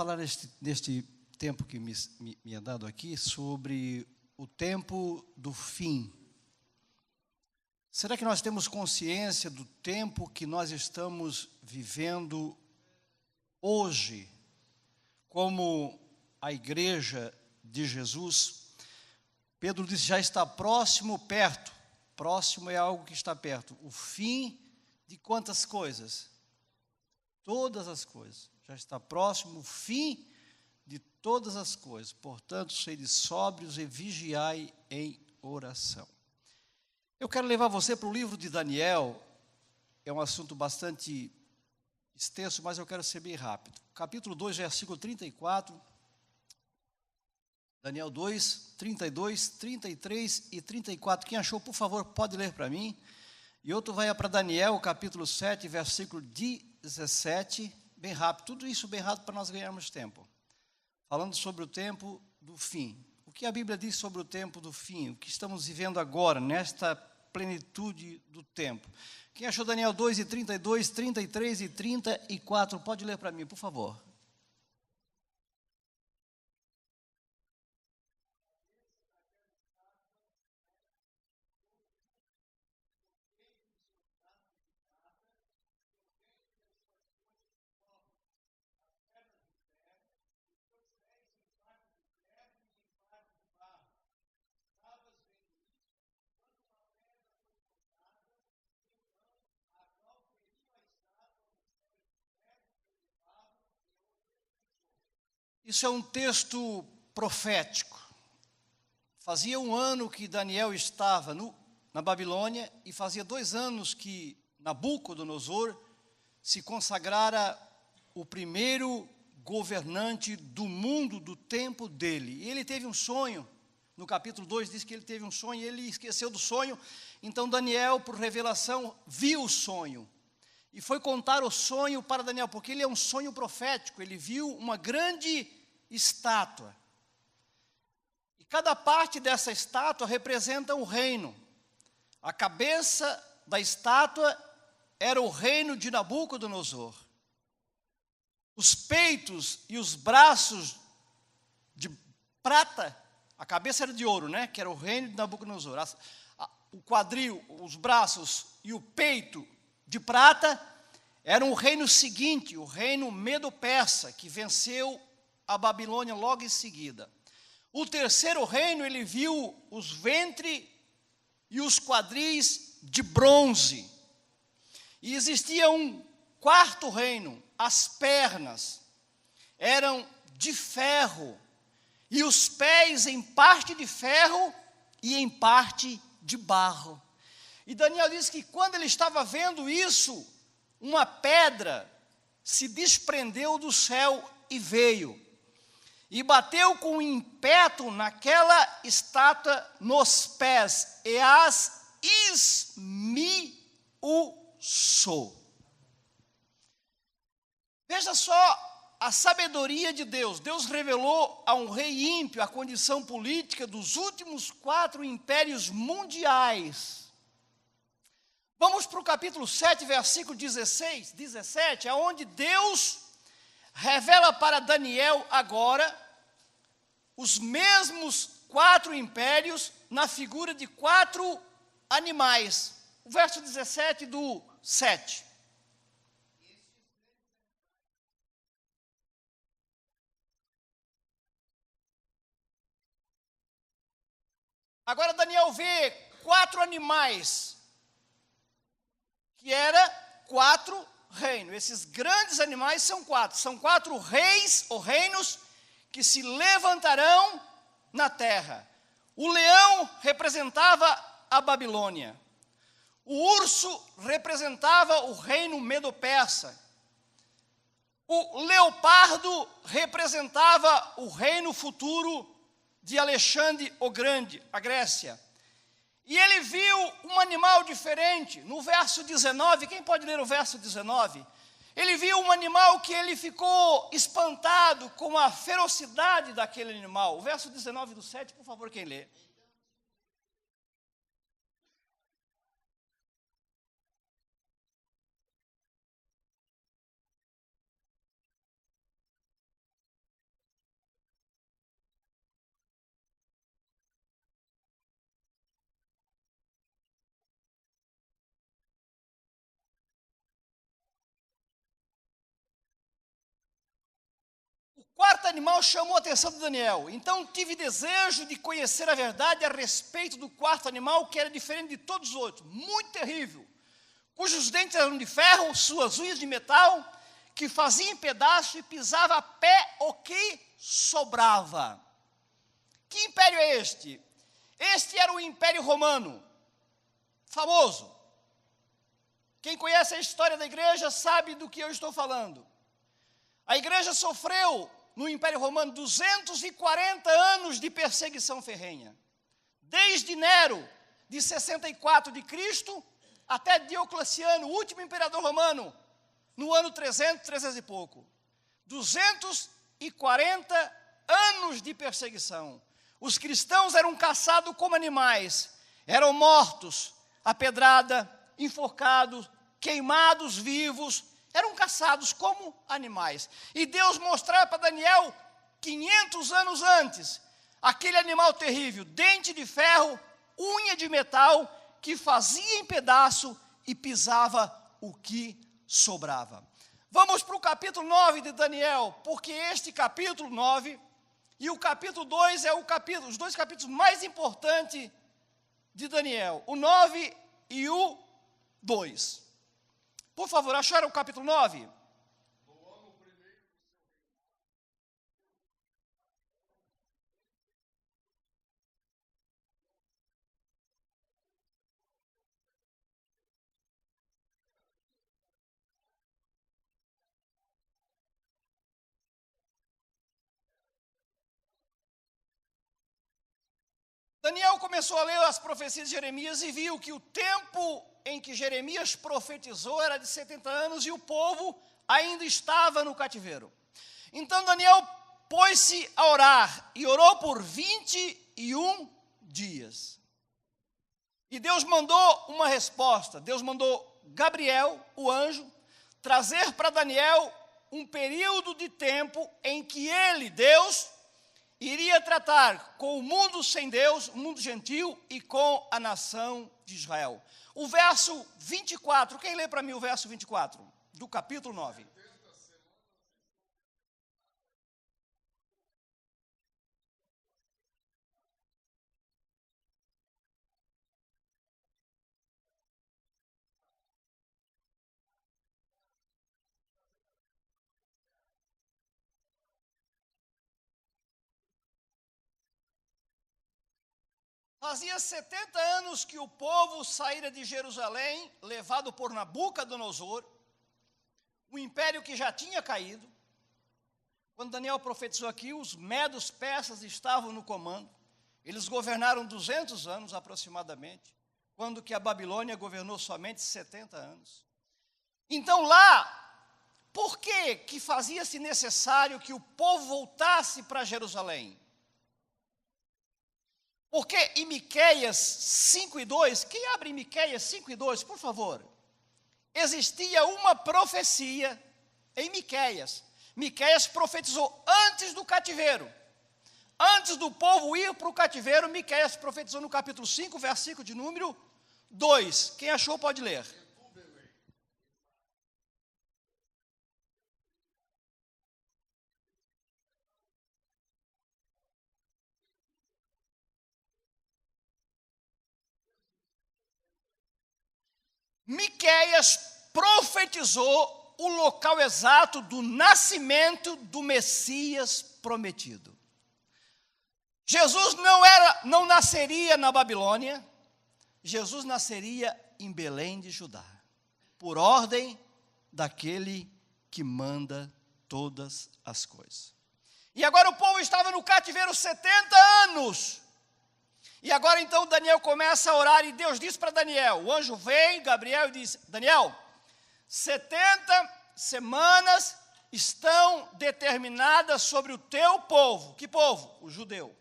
falar neste tempo que me é dado aqui sobre o tempo do fim. Será que nós temos consciência do tempo que nós estamos vivendo hoje, como a igreja de Jesus? Pedro disse, já está próximo, perto. Próximo é algo que está perto. O fim de quantas coisas? Todas as coisas. Já está próximo o fim de todas as coisas. Portanto, sede sóbrios e vigiai em oração. Eu quero levar você para o livro de Daniel. É um assunto bastante extenso, mas eu quero ser bem rápido. Capítulo 2, versículo 34. Daniel 2, 32, 33 e 34. Quem achou, por favor, pode ler para mim. E outro vai para Daniel, capítulo 7, versículo 17. Bem rápido, tudo isso bem rápido para nós ganharmos tempo. Falando sobre o tempo do fim. O que a Bíblia diz sobre o tempo do fim? O que estamos vivendo agora, nesta plenitude do tempo. Quem achou Daniel 2 e 32, 33 e 34, pode ler para mim, por favor. Isso é um texto profético. Fazia um ano que Daniel estava na Babilônia e fazia 2 anos que Nabucodonosor se consagrara o primeiro governante do mundo do tempo dele. E ele teve um sonho, no capítulo 2 diz que ele teve um sonho e ele esqueceu do sonho. Então Daniel, por revelação, viu o sonho. E foi contar o sonho para Daniel, porque ele é um sonho profético. Ele viu uma grande estátua. E cada parte dessa estátua representa um reino. A cabeça da estátua era o reino de Nabucodonosor. Os peitos e os braços de prata, a cabeça era de ouro, né? Que era o reino de Nabucodonosor. O quadril, os braços e o peito de prata eram o reino seguinte, o reino Medo-Persa, que venceu a Babilônia logo em seguida. O terceiro reino, ele viu os ventres e os quadris de bronze. E existia um quarto reino, as pernas eram de ferro, e os pés em parte de ferro e em parte de barro. E Daniel diz que quando ele estava vendo isso, uma pedra se desprendeu do céu e veio. E bateu com ímpeto naquela estátua nos pés, e as esmiuçou. Veja só a sabedoria de Deus. Deus revelou a um rei ímpio a condição política dos últimos 4 impérios mundiais. Vamos para o capítulo 7, versículo 17, onde Deus revela para Daniel agora os mesmos 4 impérios na figura de 4 animais. O verso 17 do 7. Agora Daniel vê 4 animais, que era 4 reinos. Esses grandes animais são 4. São 4 reis ou reinos que se levantarão na terra. O leão representava a Babilônia. O urso representava o reino Medo-Persa. O leopardo representava o reino futuro de Alexandre o Grande, a Grécia. E ele viu um animal diferente. No verso 19, quem pode ler o verso 19? Ele viu um animal que ele ficou espantado com a ferocidade daquele animal. O verso 19 do 7, por favor, quem lê? quarto animal chamou a atenção de Daniel. Então tive desejo de conhecer a verdade a respeito do quarto animal, que era diferente de todos os outros, muito terrível, cujos dentes eram de ferro, suas unhas de metal, que fazia em pedaço e pisava a pé o que sobrava. Que império é este? Este era o Império Romano, famoso. Quem conhece a história da igreja sabe do que eu estou falando. A igreja sofreu, no Império Romano, 240 anos de perseguição ferrenha. Desde Nero, de 64 de Cristo, até Diocleciano, o último imperador romano, no ano 300, 300 e pouco. 240 anos de perseguição. Os cristãos eram caçados como animais, eram mortos, apedrada, enforcados, queimados vivos, eram caçados como animais. E Deus mostrava para Daniel, 500 anos antes, aquele animal terrível, dente de ferro, unha de metal, que fazia em pedaço e pisava o que sobrava. Vamos para o capítulo 9 de Daniel, porque este capítulo 9 e o capítulo 2 é os dois capítulos mais importantes de Daniel, o 9 e o 2. Por favor, acharam o capítulo 9? Daniel começou a ler as profecias de Jeremias e viu que o tempo em que Jeremias profetizou era de 70 anos e o povo ainda estava no cativeiro. Então Daniel pôs-se a orar e orou por 21 dias. E Deus mandou uma resposta. Deus mandou Gabriel, o anjo, trazer para Daniel um período de tempo em que ele, Deus, iria tratar com o mundo sem Deus, o mundo gentil, e com a nação de Israel. O verso 24, quem lê para mim o verso 24, do capítulo 9? Fazia 70 anos que o povo saíra de Jerusalém, levado por Nabucodonosor, o império que já tinha caído. Quando Daniel profetizou aqui, os medos persas estavam no comando. Eles governaram 200 anos aproximadamente, quando que a Babilônia governou somente 70 anos. Então lá, por que fazia-se necessário que o povo voltasse para Jerusalém? Porque em Miqueias 5:2, quem abre Miqueias 5:2, por favor? Existia uma profecia em Miqueias. Miqueias profetizou antes do cativeiro. Antes do povo ir para o cativeiro, Miqueias profetizou no capítulo 5, versículo de número 2. Quem achou pode ler. Miqueias profetizou o local exato do nascimento do Messias prometido. Jesus não nasceria na Babilônia, Jesus nasceria em Belém de Judá, por ordem daquele que manda todas as coisas. E agora o povo estava no cativeiro 70 anos. E agora então Daniel começa a orar e Deus diz para Daniel, o anjo vem, Gabriel, e diz, Daniel, 70 semanas estão determinadas sobre o teu povo. Que povo? O judeu.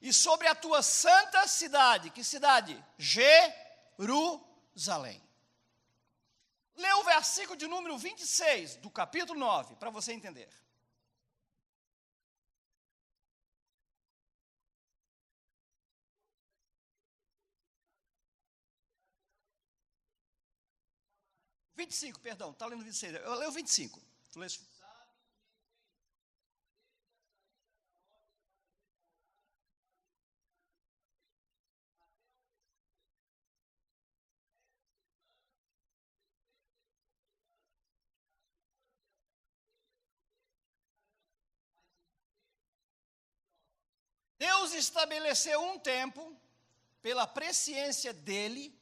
E sobre a tua santa cidade. Que cidade? Jerusalém. Lê o versículo de número 26 do capítulo 9, para você entender. Vinte e cinco, perdão, está lendo 26. Eu leio 25. Tu lês? Deus estabeleceu um tempo, pela presciência dele,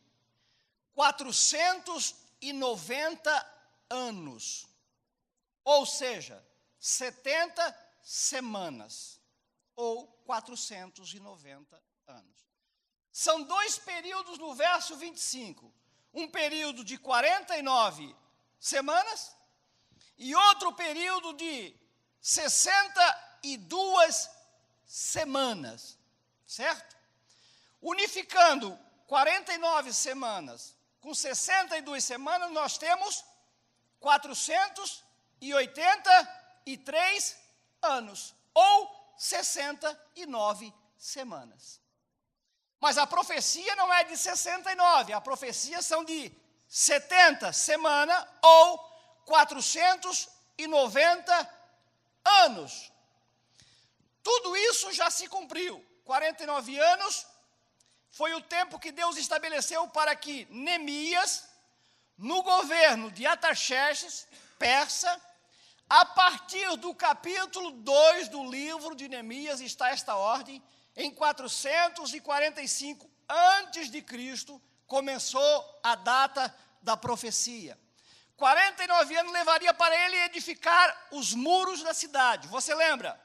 490 anos, ou seja, 70 semanas, ou 490 anos. São dois períodos no verso 25, um período de 49 semanas e outro período de 62 semanas, certo? Unificando 49 semanas com 62 semanas, nós temos 483 anos, ou 69 semanas. Mas a profecia não é de 69, a profecia são de 70 semanas, ou 490 anos. Tudo isso já se cumpriu. 49 anos foi o tempo que Deus estabeleceu para que Neemias, no governo de Artaxerxes, persa, a partir do capítulo 2 do livro de Neemias, está esta ordem, em 445 antes de Cristo, começou a data da profecia. 49 anos levaria para ele edificar os muros da cidade. Você lembra?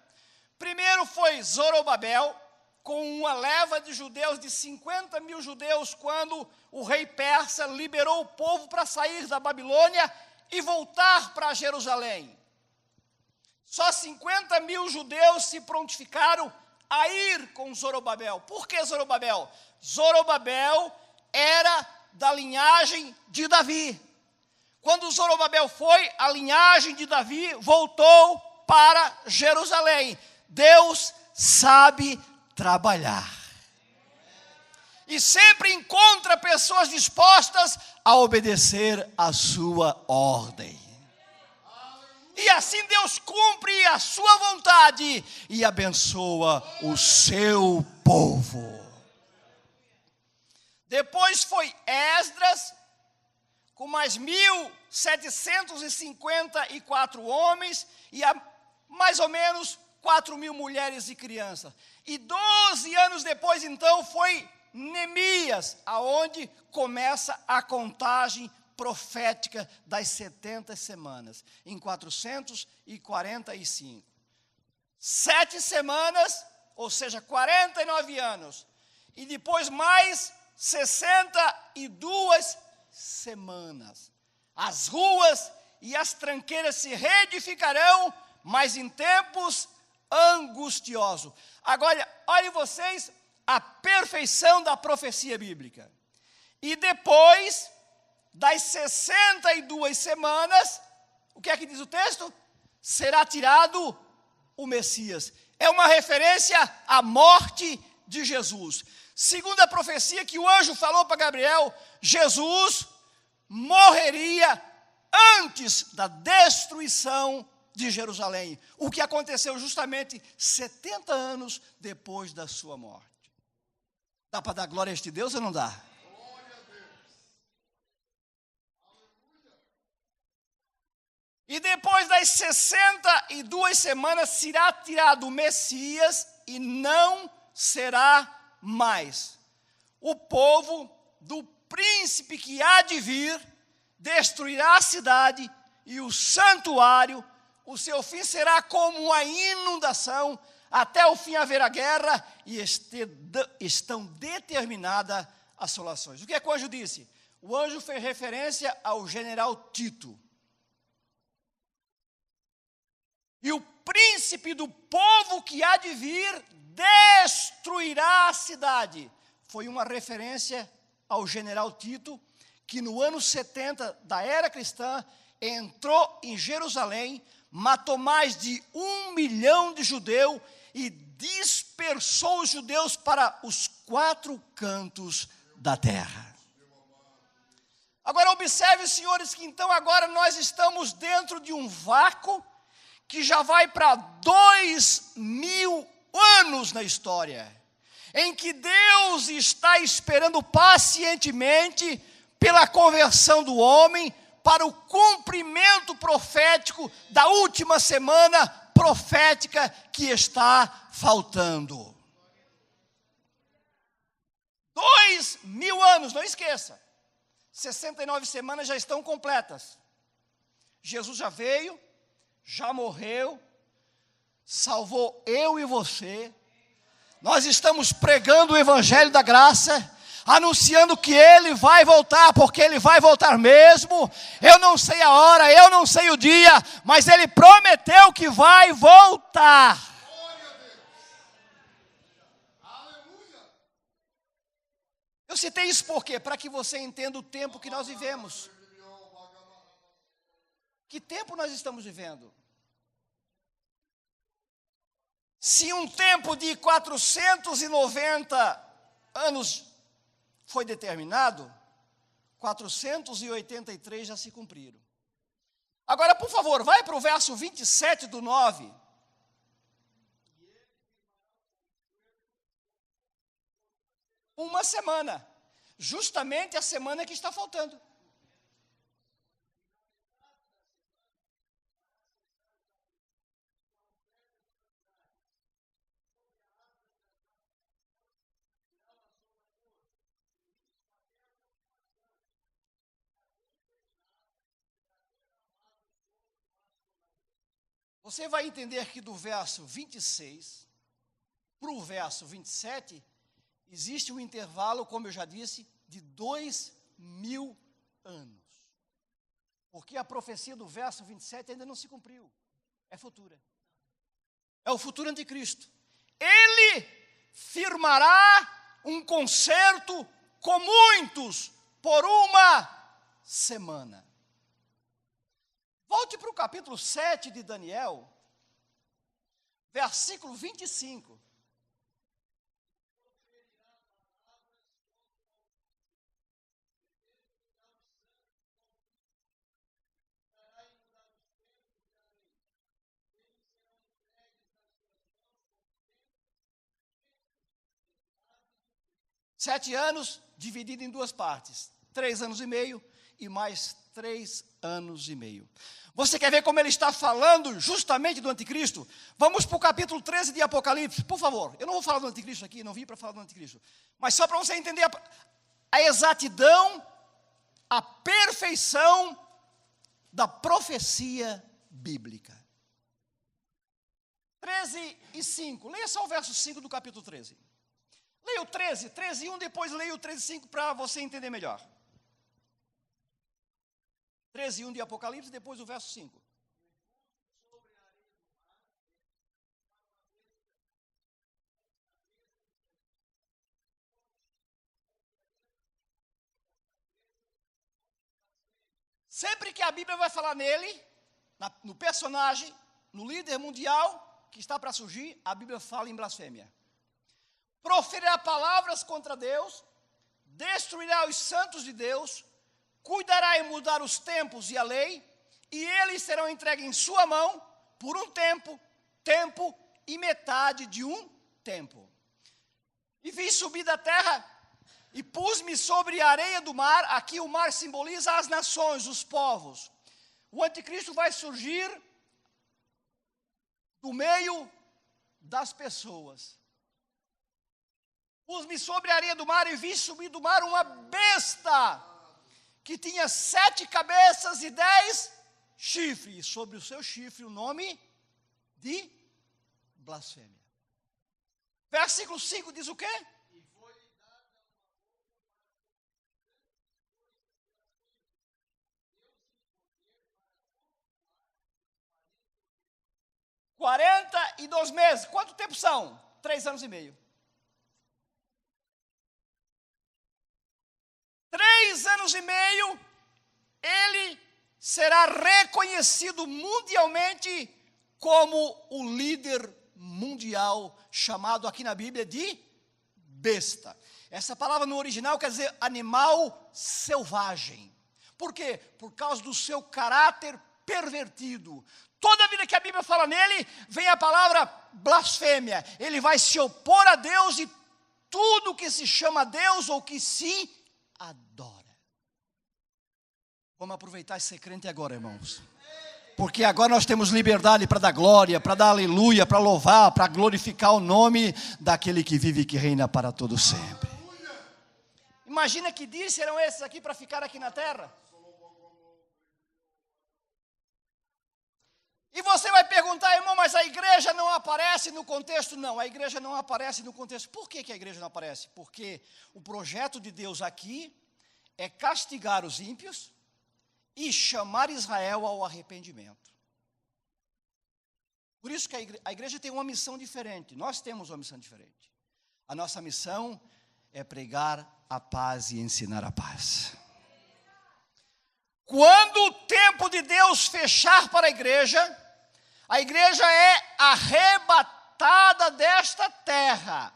Primeiro foi Zorobabel, com uma leva de judeus, de 50 mil judeus, quando o rei persa liberou o povo para sair da Babilônia e voltar para Jerusalém. Só 50 mil judeus se prontificaram a ir com Zorobabel. Por que Zorobabel? Zorobabel era da linhagem de Davi. Quando Zorobabel foi, a linhagem de Davi voltou para Jerusalém. Deus sabe trabalhar. E sempre encontra pessoas dispostas a obedecer a sua ordem. E assim Deus cumpre a sua vontade e abençoa o seu povo. Depois foi Esdras, com mais 1.754 homens e mais ou menos 4.000 mulheres e crianças. E 12 anos depois, então, foi Neemias, aonde começa a contagem profética das 70 semanas, em 445. 7 semanas, ou seja, 49 anos, e depois mais 62 semanas. As ruas e as tranqueiras se reedificarão, mas em tempos angustiosos. Agora, olhem vocês a perfeição da profecia bíblica. E depois das 62 semanas, o que é que diz o texto? Será tirado o Messias. É uma referência à morte de Jesus. Segundo a profecia que o anjo falou para Gabriel, Jesus morreria antes da destruição de Jerusalém. O que aconteceu justamente 70 anos depois da sua morte. Dá para dar glória a este Deus ou não dá? E depois das 62 semanas será tirado o Messias e não será mais. O povo do príncipe que há de vir destruirá a cidade e o santuário. O seu fim será como uma inundação. Até o fim haverá guerra e estão determinadas assolações. O que é que o anjo disse? O anjo fez referência ao general Tito. E o príncipe do povo que há de vir destruirá a cidade. Foi uma referência ao general Tito, que no ano 70 da era cristã, entrou em Jerusalém, matou mais de 1 milhão de judeus e dispersou os judeus para os 4 cantos da terra. Agora observe, senhores, que então agora nós estamos dentro de um vácuo que já vai para 2000 anos na história, em que Deus está esperando pacientemente pela conversão do homem para o cumprimento profético da última semana profética que está faltando. 2000 anos, não esqueça. 69 semanas já estão completas. Jesus já veio, já morreu, salvou eu e você. Nós estamos pregando o evangelho da graça, anunciando que Ele vai voltar, porque Ele vai voltar mesmo. Eu não sei a hora, eu não sei o dia, mas Ele prometeu que vai voltar. Eu citei isso por quê? Para que você entenda o tempo que nós vivemos. Que tempo nós estamos vivendo? Se um tempo de 490 anos foi determinado, 483 já se cumpriram. Agora, por favor, vai para o verso 27 do 9. Uma semana, justamente a semana que está faltando. Você vai entender que do verso 26 para o verso 27, existe um intervalo, como eu já disse, de 2000 anos. Porque a profecia do verso 27 ainda não se cumpriu. É futura. É o futuro anticristo. Ele firmará um concerto com muitos por uma semana. Volte para o capítulo 7 de Daniel, versículo 25. Sete anos dividido em duas partes. 3 anos e meio e mais 3 anos e meio. Você quer ver como ele está falando justamente do anticristo? Vamos para o capítulo 13 de Apocalipse, por favor. Eu não vou falar do anticristo aqui, não vim para falar do anticristo. Mas só para você entender a exatidão, a perfeição da profecia bíblica. 13 e 5. Leia só o verso 5 do capítulo 13. Leia o 13 e 1, depois leia o 13 e 5 para você entender melhor. 13 e 1 de Apocalipse, depois o verso 5. Sempre que a Bíblia vai falar nele, no personagem, no líder mundial que está para surgir, a Bíblia fala em blasfêmia. Proferirá palavras contra Deus, destruirá os santos de Deus, cuidará em mudar os tempos e a lei, e eles serão entregues em sua mão por um tempo e metade de um tempo. E vi subir da terra e pus-me sobre a areia do mar. Aqui o mar simboliza as nações, os povos. O anticristo vai surgir do meio das pessoas. Pus-me sobre a areia do mar e vi subir do mar uma besta que tinha 7 cabeças e 10 chifres. Sobre o seu chifre o nome de blasfêmia. Versículo 5 diz o quê? E foi-lhe dada uma 42 meses. Quanto tempo são? 3 anos e meio. 3 anos e meio, ele será reconhecido mundialmente como o líder mundial, chamado aqui na Bíblia de besta. Essa palavra no original quer dizer animal selvagem. Por quê? Por causa do seu caráter pervertido. Toda vida que a Bíblia fala nele, vem a palavra blasfêmia. Ele vai se opor a Deus e tudo que se chama Deus ou que se adora. Vamos aproveitar e ser crente agora, irmãos. Porque agora nós temos liberdade para dar glória, para dar aleluia, para louvar, para glorificar o nome daquele que vive e que reina para todo sempre. Imagina que dias serão esses aqui para ficar aqui na terra? E você vai perguntar, irmão, mas a igreja não aparece no contexto? Não, a igreja não aparece no contexto. Por que a igreja não aparece? Porque o projeto de Deus aqui é castigar os ímpios e chamar Israel ao arrependimento. Por isso que a igreja tem uma missão diferente. Nós temos uma missão diferente. A nossa missão é pregar a paz e ensinar a paz. Quando o tempo de Deus fechar para a igreja é arrebatada desta terra.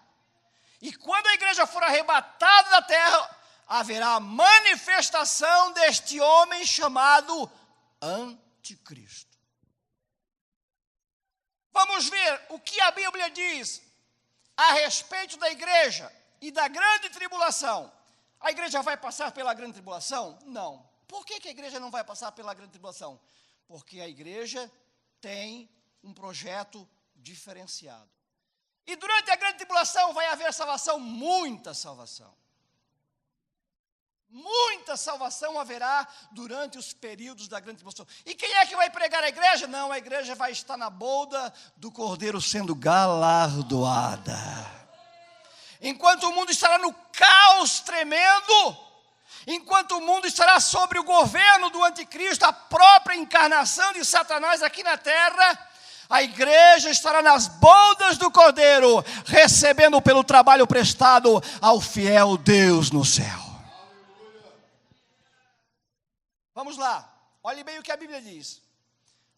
E quando a igreja for arrebatada da terra, haverá a manifestação deste homem chamado Anticristo. Vamos ver o que a Bíblia diz a respeito da igreja e da grande tribulação. A igreja vai passar pela grande tribulação? Não. Por que a igreja não vai passar pela grande tribulação? Porque a igreja tem um projeto diferenciado. E durante a grande tribulação vai haver salvação, muita salvação. Muita salvação haverá durante os períodos da grande tribulação. E quem é que vai pregar a igreja? Não, a igreja vai estar na bolda do Cordeiro sendo galardoada. Enquanto o mundo estará no caos tremendo, enquanto o mundo estará sobre o governo do anticristo, a própria encarnação de Satanás aqui na terra, a igreja estará nas boldas do Cordeiro, recebendo pelo trabalho prestado ao fiel Deus no céu. Vamos lá, olhe bem o que a Bíblia diz.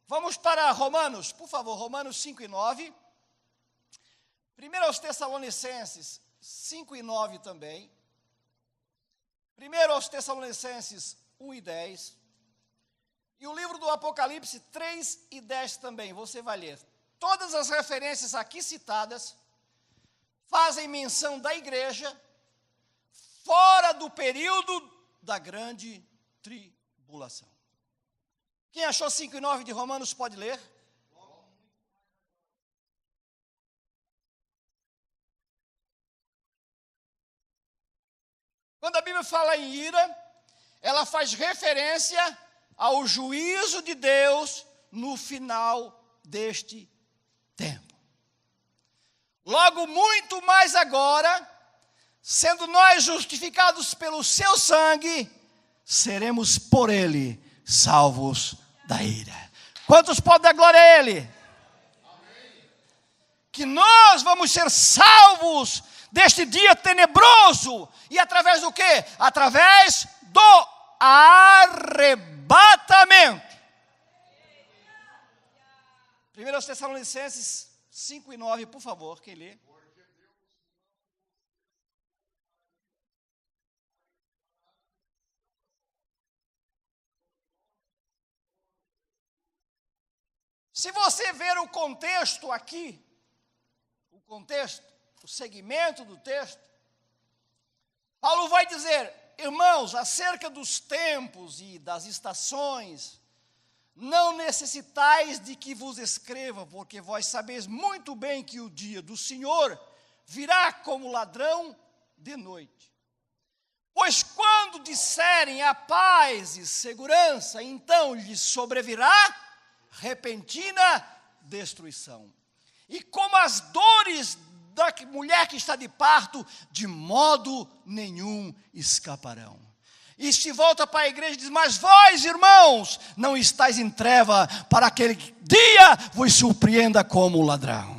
Vamos para Romanos, por favor, Romanos 5 e 9. Primeiro aos Tessalonicenses 5 e 9 também. Primeiro aos Tessalonicenses 1 e 10. E o livro do Apocalipse 3 e 10 também, você vai ler. Todas as referências aqui citadas fazem menção da igreja fora do período da grande tribulação. Quem achou 5 e 9 de Romanos pode ler. Quando a Bíblia fala em ira, ela faz referência ao juízo de Deus no final deste tempo. Logo, muito mais agora, sendo nós justificados pelo seu sangue, seremos por ele salvos da ira. Quantos podem dar glória a ele? Amém. Que nós vamos ser salvos deste dia tenebroso. E através do quê? Através do arrebatamento. 1 Tessalonicenses 5 e 9, por favor, quem lê? Se você ver o contexto aqui, o segmento do texto, Paulo vai dizer: irmãos, acerca dos tempos e das estações, não necessitais de que vos escreva, porque vós sabeis muito bem que o dia do Senhor virá como ladrão de noite. Pois quando disserem a paz e segurança, então lhes sobrevirá repentina destruição. E como as dores da mulher que está de parto, de modo nenhum escaparão. E se volta para a igreja e diz: mas vós, irmãos, não estáis em treva, para aquele dia vos surpreenda como ladrão.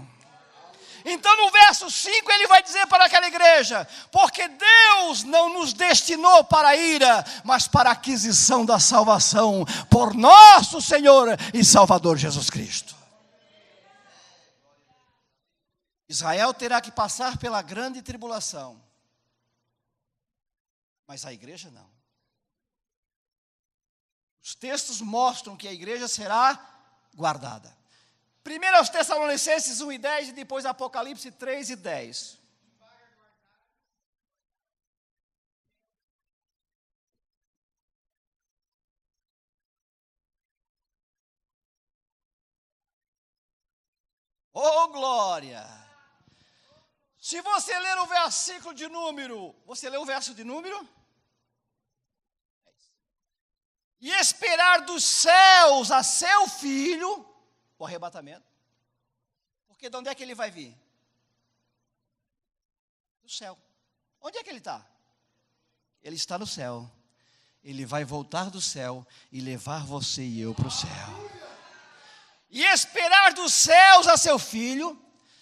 Então no verso 5 ele vai dizer para aquela igreja: porque Deus não nos destinou para a ira, mas para a aquisição da salvação por nosso Senhor e Salvador Jesus Cristo. Israel terá que passar pela grande tribulação, mas a igreja não. Os textos mostram que a igreja será guardada. Primeiro aos Tessalonicenses 1 e 10 e depois Apocalipse 3 e 10. Oh, glória! Se você ler o versículo de número, você leu o verso de número? E esperar dos céus a seu filho, o arrebatamento. Porque de onde é que ele vai vir? Do céu. Onde é que ele está? Ele está no céu. Ele vai voltar do céu e levar você e eu para o céu. E esperar dos céus a seu filho,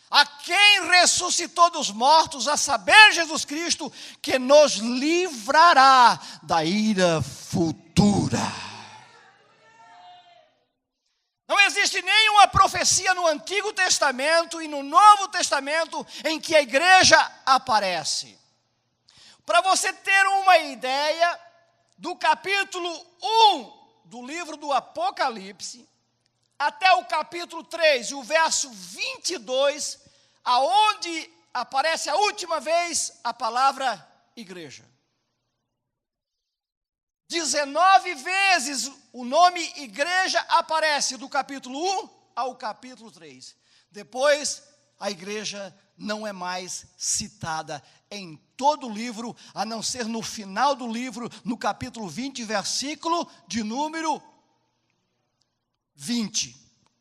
a quem ressuscitou dos mortos, a saber, Jesus Cristo, que nos livrará da ira futura. Não existe nenhuma profecia no Antigo Testamento e no Novo Testamento em que a igreja aparece. Para você ter uma ideia, do capítulo 1 do livro do Apocalipse, até o capítulo 3, o verso 22, aonde aparece a última vez a palavra igreja. 19 vezes o nome igreja aparece do capítulo 1 ao capítulo 3. Depois, a igreja não é mais citada em todo o livro, a não ser no final do livro, no capítulo 20, versículo de número 20,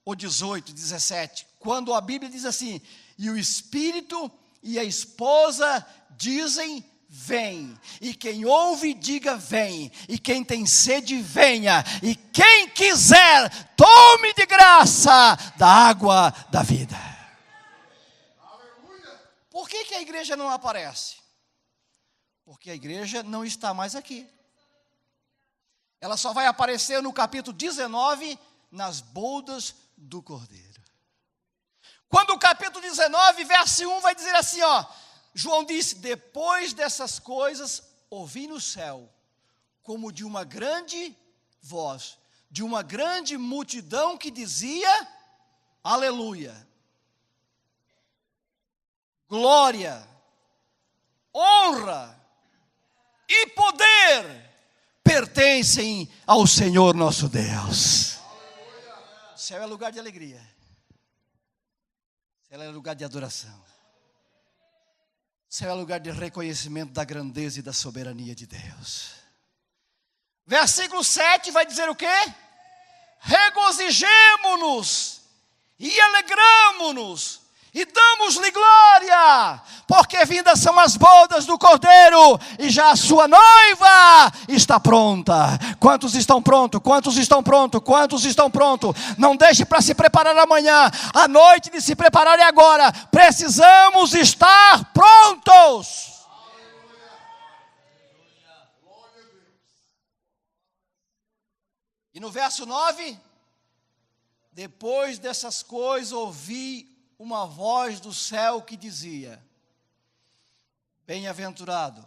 ou 18, 17, quando a Bíblia diz assim: e o Espírito e a esposa dizem: vem, e quem ouve diga vem, e quem tem sede venha, e quem quiser tome de graça da água da vida. Por que a igreja não aparece? Porque a igreja não está mais aqui. Ela só vai aparecer no capítulo 19, nas bodas do Cordeiro. Quando o capítulo 19, verso 1 vai dizer assim, ó, João disse: depois dessas coisas, ouvi no céu, como de uma grande voz, de uma grande multidão que dizia: aleluia, glória, honra e poder pertencem ao Senhor nosso Deus. O céu é lugar de alegria. O céu é lugar de adoração. O céu é lugar de reconhecimento da grandeza e da soberania de Deus. Versículo 7 vai dizer o quê? Regozijemo-nos e alegramo-nos e damos-lhe glória, porque vindas são as bodas do Cordeiro, e já a sua noiva está pronta. Quantos estão prontos? Quantos estão prontos? Quantos estão prontos? Não deixe para se preparar amanhã, a noite de se preparar é agora. Precisamos estar prontos. E no verso 9, depois dessas coisas ouvi uma voz do céu que dizia: bem-aventurado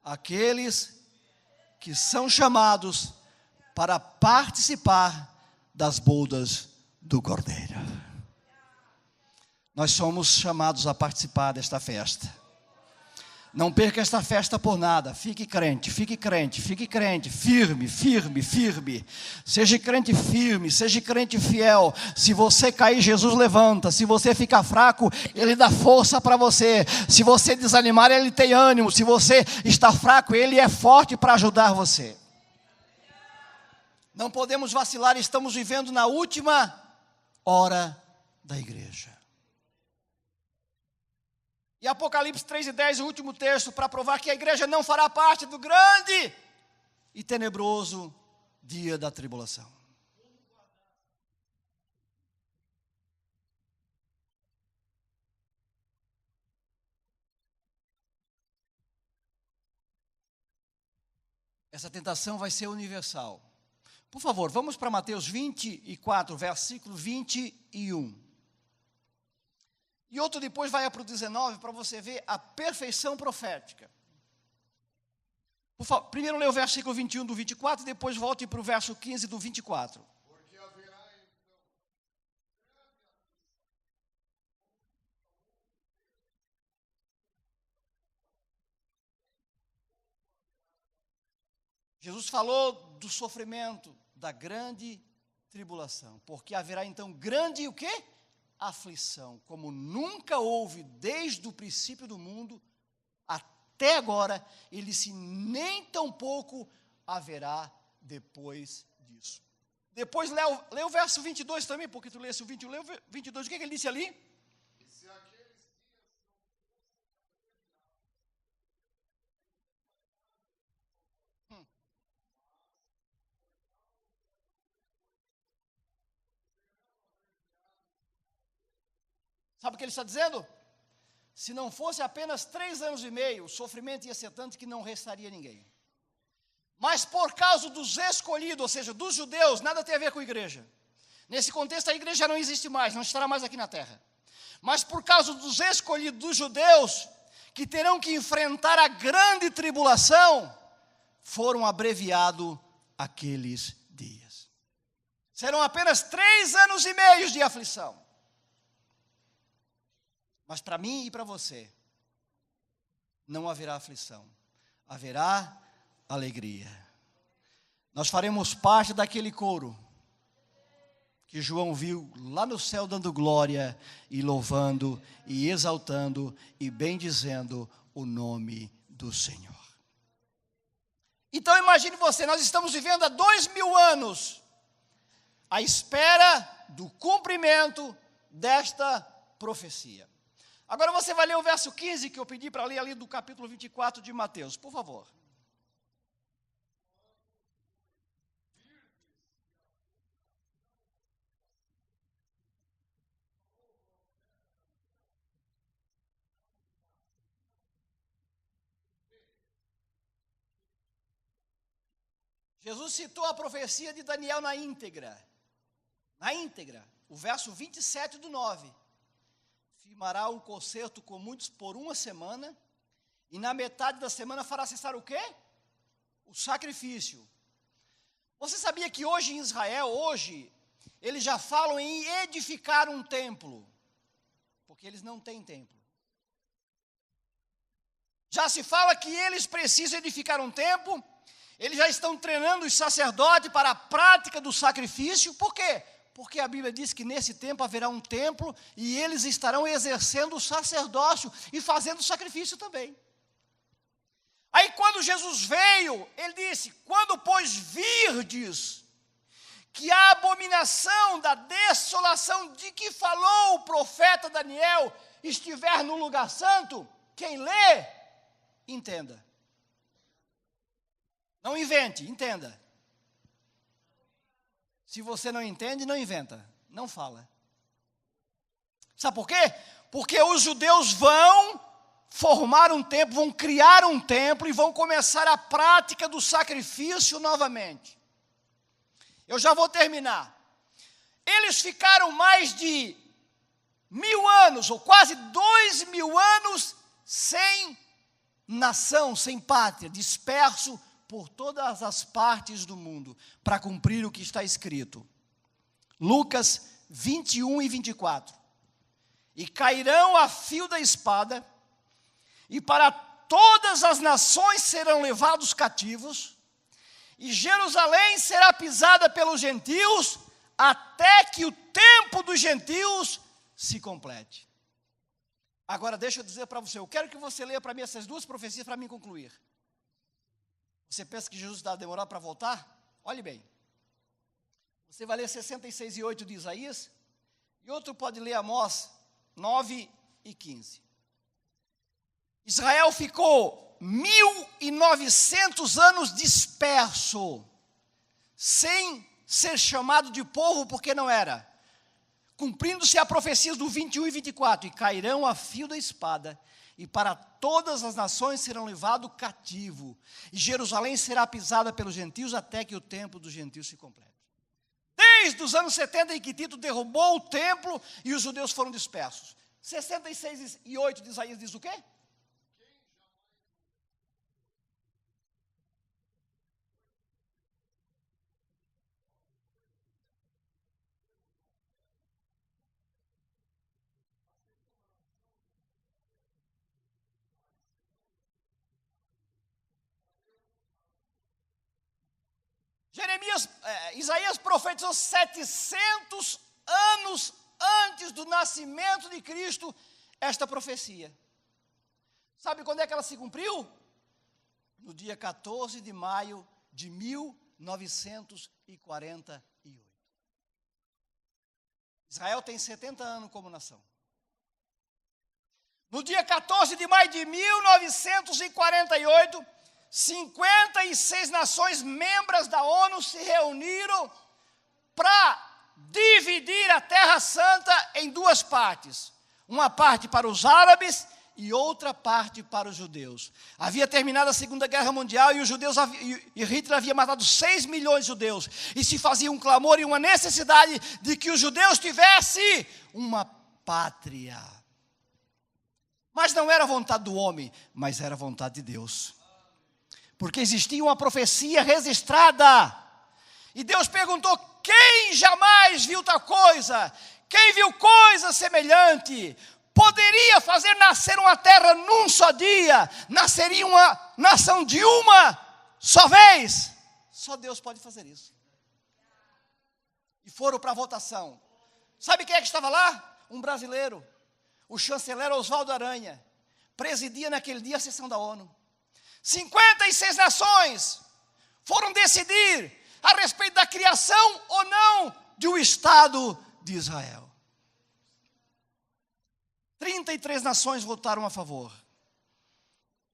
aqueles que são chamados para participar das bodas do Cordeiro. Nós somos chamados a participar desta festa. Não perca esta festa por nada. Fique crente, fique crente, fique crente, firme, firme, firme. Seja crente firme, seja crente fiel. Se você cair, Jesus levanta. Se você ficar fraco, Ele dá força para você. Se você desanimar, Ele tem ânimo. Se você está fraco, Ele é forte para ajudar você. Não podemos vacilar, estamos vivendo na última hora da igreja. E Apocalipse 3:10, o último texto, para provar que a igreja não fará parte do grande e tenebroso dia da tribulação. Essa tentação vai ser universal. Por favor, vamos para Mateus 24, versículo 21. E outro depois vai para o 19, para você ver a perfeição profética. Por favor, primeiro lê o versículo 21 do 24, e depois volte para o verso 15 do 24. Porque haverá então Jesus falou do sofrimento, da grande tribulação. Porque haverá então grande o quê? aflição, como nunca houve desde o princípio do mundo até agora, ele disse, nem tampouco haverá depois disso. Depois lê o verso 22 também, porque tu lesse o 21, lê o 22, o que ele disse ali? E se aqueles dias Sabe o que ele está dizendo? Se não fosse apenas 3 anos e meio, o sofrimento ia ser tanto que não restaria ninguém. Mas por causa dos escolhidos, ou seja, dos judeus, nada tem a ver com a igreja. Nesse contexto, a igreja não existe mais, não estará mais aqui na terra. Mas por causa dos escolhidos, dos judeus, que terão que enfrentar a grande tribulação, foram abreviados aqueles dias. Serão apenas 3 anos e meio de aflição. Mas para mim e para você, não haverá aflição, haverá alegria. Nós faremos parte daquele coro que João viu lá no céu dando glória e louvando e exaltando e bendizendo o nome do Senhor. Então imagine você, nós estamos vivendo há 2000 anos à espera do cumprimento desta profecia. Agora você vai ler o verso 15 que eu pedi para ler ali do capítulo 24 de Mateus, por favor. Jesus citou a profecia de Daniel na íntegra, o verso 27 do 9. Firmará um concerto com muitos por 1 semana, e na metade da semana fará cessar o quê? O sacrifício. Você sabia que hoje em Israel, eles já falam em edificar um templo, porque eles não têm templo. Já se fala que eles precisam edificar um templo, eles já estão treinando os sacerdotes para a prática do sacrifício, por quê? Porque a Bíblia diz que nesse tempo haverá um templo e eles estarão exercendo o sacerdócio e fazendo sacrifício também. Aí quando Jesus veio, ele disse, quando pois virdes que a abominação da desolação de que falou o profeta Daniel estiver no lugar santo, quem lê, entenda. Não invente, entenda. Se você não entende, não inventa, não fala. Sabe por quê? Porque os judeus vão formar um templo, vão criar um templo e vão começar a prática do sacrifício novamente. Eu já vou terminar. Eles ficaram mais de 1000 anos, ou quase 2000 anos, sem nação, sem pátria, disperso por todas as partes do mundo, para cumprir o que está escrito. Lucas 21 e 24. E cairão a fio da espada, e para todas as nações serão levados cativos, e Jerusalém será pisada pelos gentios, até que o tempo dos gentios se complete. Agora deixa eu dizer para você, eu quero que você leia para mim essas 2 profecias para mim concluir. Você pensa que Jesus está demorando para voltar? Olhe bem. Você vai ler 66 e 8 de Isaías, e outro pode ler Amós 9 e 15. Israel ficou 1900 anos disperso, sem ser chamado de povo, porque não era. Cumprindo-se a profecia do 21 e 24, e cairão a fio da espada, e para todas as nações serão levados cativo, e Jerusalém será pisada pelos gentios até que o tempo dos gentios se complete. Desde os anos 70 em que Tito derrubou o templo e os judeus foram dispersos. 66 e 8 de Isaías diz o quê? Isaías profetizou 700 anos antes do nascimento de Cristo esta profecia. Sabe quando é que ela se cumpriu? No dia 14 de maio de 1948. Israel tem 70 anos como nação. No dia 14 de maio de 1948, 56 nações membros da ONU se reuniram para dividir a Terra Santa em duas partes. Uma parte para os árabes e outra parte para os judeus. Havia terminado a Segunda Guerra Mundial e os judeus e Hitler havia matado 6 milhões de judeus. E se fazia um clamor e uma necessidade de que os judeus tivessem uma pátria. Mas não era a vontade do homem, mas era a vontade de Deus. Porque existia uma profecia registrada. E Deus perguntou: quem jamais viu tal coisa? Quem viu coisa semelhante? Poderia fazer nascer uma terra num só dia? Nasceria uma nação de uma só vez? Só Deus pode fazer isso. E foram para a votação. Sabe quem é que estava lá? Um brasileiro. O chanceler Oswaldo Aranha. Presidia naquele dia a sessão da ONU. 56 nações foram decidir a respeito da criação ou não de um Estado de Israel. 33 nações votaram a favor.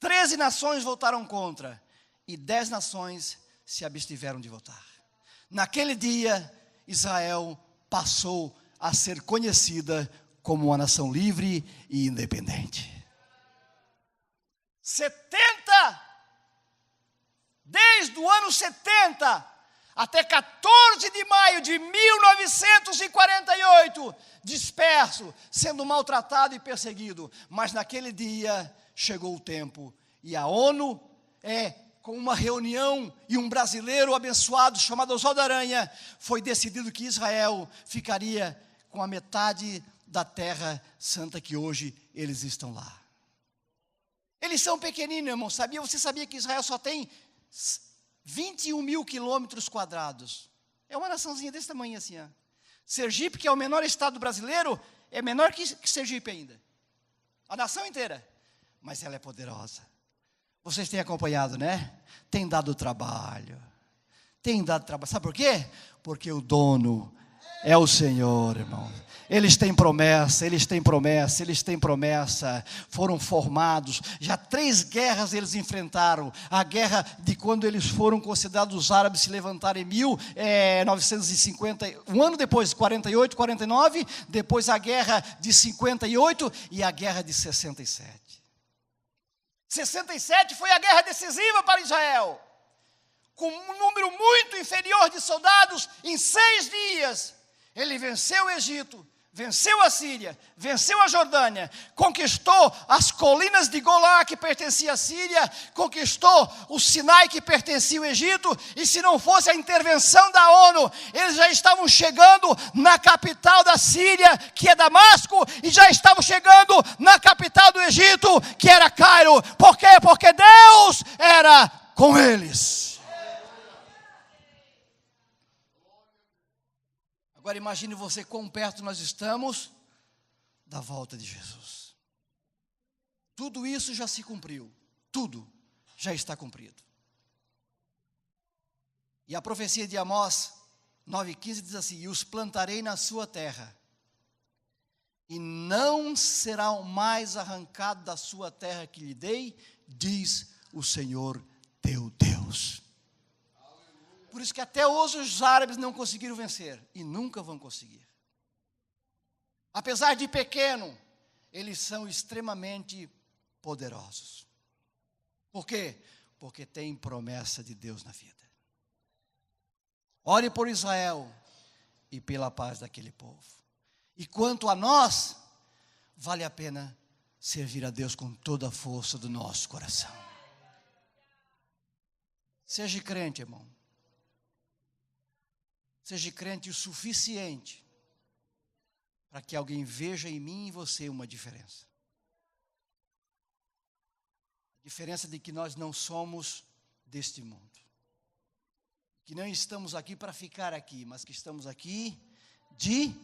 13 nações votaram contra. E 10 nações se abstiveram de votar. Naquele dia, Israel passou a ser conhecida como uma nação livre e independente. 70, desde o ano 70 até 14 de maio de 1948, disperso, sendo maltratado e perseguido. Mas naquele dia chegou o tempo e a ONU, com uma reunião e um brasileiro abençoado chamado Oswaldo Aranha, foi decidido que Israel ficaria com a metade da terra santa que hoje eles estão lá. Eles são pequeninos, irmão, sabia? Você sabia que Israel só tem 21 mil quilômetros quadrados? É uma naçãozinha desse tamanho assim, ó. Sergipe, que é o menor estado brasileiro, é menor que Sergipe ainda. A nação inteira. Mas ela é poderosa. Vocês têm acompanhado, né? Tem dado trabalho. Tem dado trabalho. Sabe por quê? Porque o dono é o Senhor, irmão. Eles têm promessa, eles têm promessa, eles têm promessa. Foram formados. Já 3 guerras eles enfrentaram. A guerra de quando eles foram considerados os árabes se levantaram em 1950, um ano depois, 48, 49. Depois a guerra de 58 e a guerra de 67. 67 foi a guerra decisiva para Israel. Com um número muito inferior de soldados, em 6 dias, ele venceu o Egito, venceu a Síria, venceu a Jordânia, conquistou as colinas de Golá, que pertencia à Síria, conquistou o Sinai, que pertencia ao Egito, e se não fosse a intervenção da ONU, eles já estavam chegando na capital da Síria, que é Damasco, e já estavam chegando na capital do Egito, que era Cairo. Por quê? Porque Deus era com eles. Agora imagine você quão perto nós estamos da volta de Jesus. Tudo isso já se cumpriu. Tudo já está cumprido. E a profecia de Amós 9,15 diz assim: e os plantarei na sua terra, e não serão mais arrancados da sua terra que lhe dei, diz o Senhor teu Deus. Por isso que até hoje os árabes não conseguiram vencer. E nunca vão conseguir. Apesar de pequeno, eles são extremamente poderosos. Por quê? Porque tem promessa de Deus na vida. Ore por Israel e pela paz daquele povo. E quanto a nós, vale a pena servir a Deus com toda a força do nosso coração. Seja crente, irmão. Seja crente o suficiente para que alguém veja em mim e você uma diferença. A diferença de que nós não somos deste mundo. Que não estamos aqui para ficar aqui, mas que estamos aqui de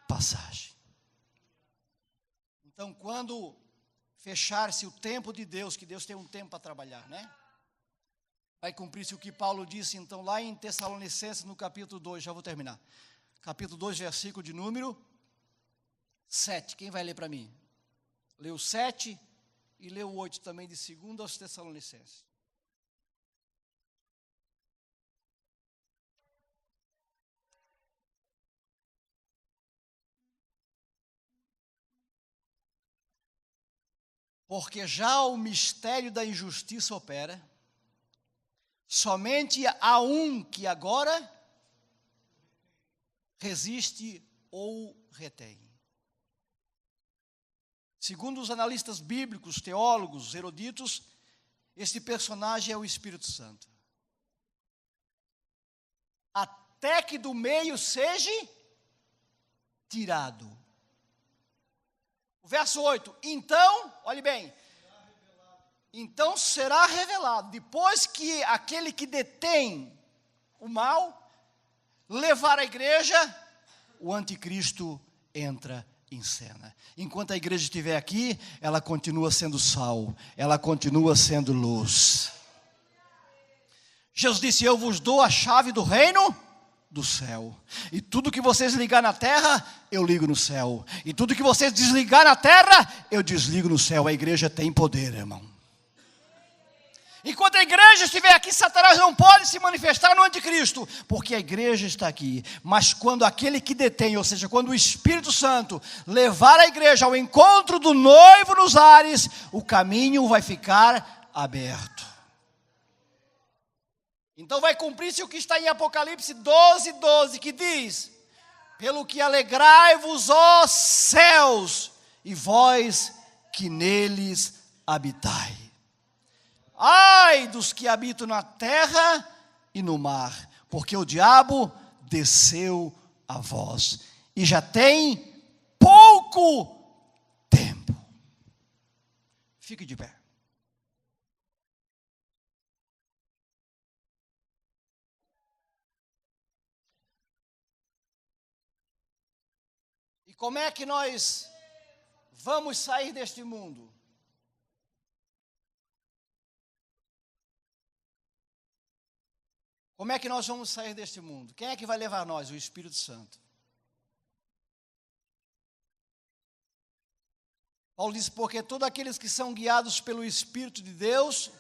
passagem. Então, quando fechar-se o tempo de Deus, que Deus tem um tempo para trabalhar, né? Vai cumprir-se o que Paulo disse, então, lá em Tessalonicenses, no capítulo 2, já vou terminar. Capítulo 2, versículo de número 7. Quem vai ler para mim? Lê o 7 e lê o 8 também, de 2 aos Tessalonicenses. Porque já o mistério da injustiça opera, somente há um que agora resiste ou retém. Segundo os analistas bíblicos, teólogos, eruditos, este personagem é o Espírito Santo. Até que do meio seja tirado. O verso 8, então, olhe bem, então será revelado, depois que aquele que detém o mal levar a igreja, o anticristo entra em cena. Enquanto a igreja estiver aqui, ela continua sendo sal, ela continua sendo luz. Jesus disse, eu vos dou a chave do reino do céu, e tudo que vocês ligar na terra, eu ligo no céu, e tudo que vocês desligar na terra, eu desligo no céu. A igreja tem poder, irmão. Enquanto a igreja estiver aqui, Satanás não pode se manifestar no anticristo, porque a igreja está aqui. Mas quando aquele que detém, ou seja, quando o Espírito Santo levar a igreja ao encontro do noivo nos ares, o caminho vai ficar aberto. Então vai cumprir-se o que está em Apocalipse 12:12, que diz, pelo que alegrai-vos, ó céus, e vós que neles habitai. Ai dos que habitam na terra e no mar, porque o diabo desceu a vós, e já tem pouco tempo. Fique de pé. E como é que nós vamos sair deste mundo? Como é que nós vamos sair deste mundo? Quem é que vai levar nós? O Espírito Santo. Paulo diz, porque todos aqueles que são guiados pelo Espírito de Deus,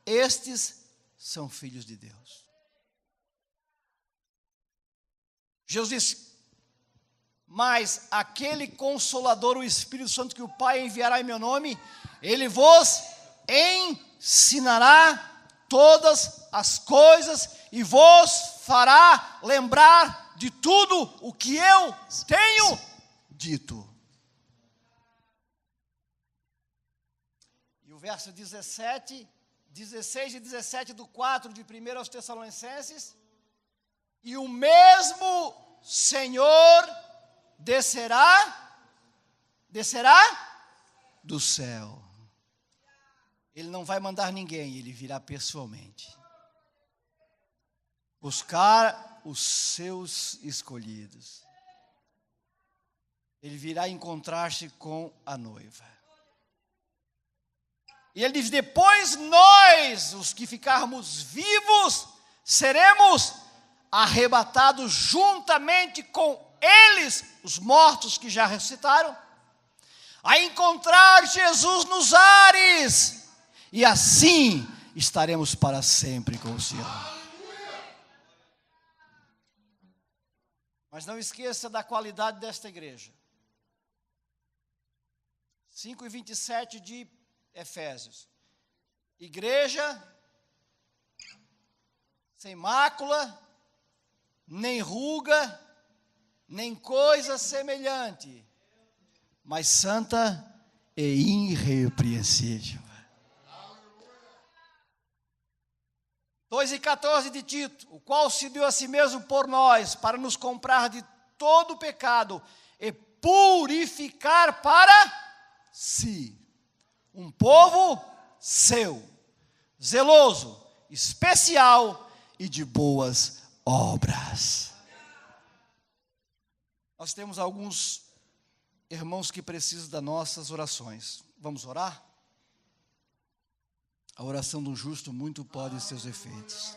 estes são filhos de Deus. Jesus disse, mas aquele Consolador, o Espírito Santo, que o Pai enviará em meu nome, ele vos ensinará todas as coisas e vos fará lembrar de tudo o que eu tenho dito. E o verso 16 e 17 do 4 de 1 aos Tessalonicenses, e o mesmo Senhor descerá do céu. Ele não vai mandar ninguém, ele virá pessoalmente buscar os seus escolhidos. Ele virá encontrar-se com a noiva. E ele diz, depois nós, os que ficarmos vivos, seremos arrebatados juntamente com eles, os mortos que já ressuscitaram, a encontrar Jesus nos ares. E assim estaremos para sempre com o Senhor. Mas não esqueça da qualidade desta igreja. 5:27 de Efésios. Igreja sem mácula, nem ruga, nem coisa semelhante, mas santa e irrepreensível. 2:14 de Tito, o qual se deu a si mesmo por nós, para nos comprar de todo o pecado e purificar para si um povo seu, zeloso, especial e de boas obras. Nós temos alguns irmãos que precisam das nossas orações. Vamos orar? A oração do justo muito pode seus efeitos.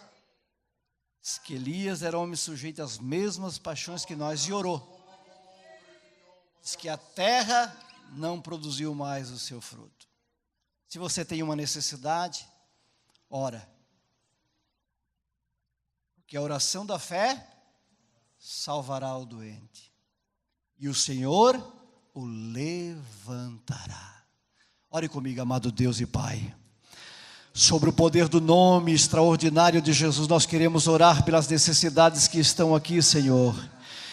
Diz que Elias era homem sujeito às mesmas paixões que nós e orou. Diz que a terra não produziu mais o seu fruto. Se você tem uma necessidade, ora. Porque a oração da fé salvará o doente. E o Senhor o levantará. Ore comigo, amado Deus e Pai. Sobre o poder do nome extraordinário de Jesus, nós queremos orar pelas necessidades que estão aqui, Senhor.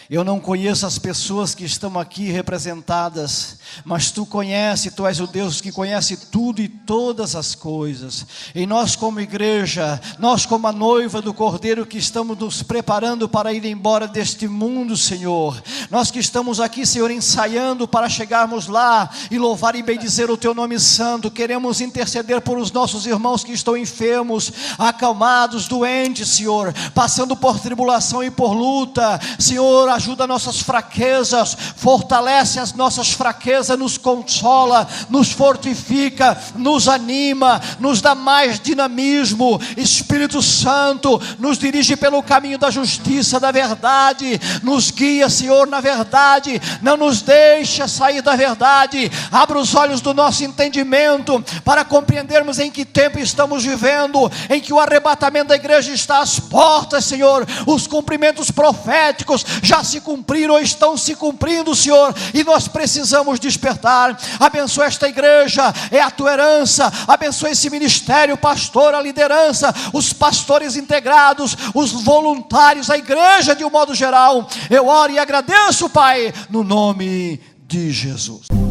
Eu não conheço as pessoas que estão aqui representadas, mas Tu conheces, Tu és o Deus que conhece tudo e todas as coisas. E nós como igreja, nós como a noiva do Cordeiro que estamos nos preparando para ir embora deste mundo, Senhor. Nós que estamos aqui, Senhor, ensaiando para chegarmos lá e louvar e bendizer o Teu nome santo. Queremos interceder por os nossos irmãos que estão enfermos, acalmados, doentes, Senhor, passando por tribulação e por luta. Senhor, ajuda nossas fraquezas, fortalece as nossas fraquezas, nos consola, nos fortifica, nos anima, nos dá mais dinamismo. Espírito Santo, nos dirige pelo caminho da justiça, da verdade, nos guia, Senhor, na verdade, não nos deixa sair da verdade. Abra os olhos do nosso entendimento para compreendermos em que tempo estamos vivendo, em que o arrebatamento da igreja está às portas, Senhor. Os cumprimentos proféticos já se cumpriram ou estão se cumprindo, Senhor, e nós precisamos despertar. Abençoa esta igreja, é a Tua herança. Abençoa esse ministério, pastor, a liderança, os pastores integrados, os voluntários, a igreja de um modo geral. Eu oro e agradeço, Pai, no nome de Jesus.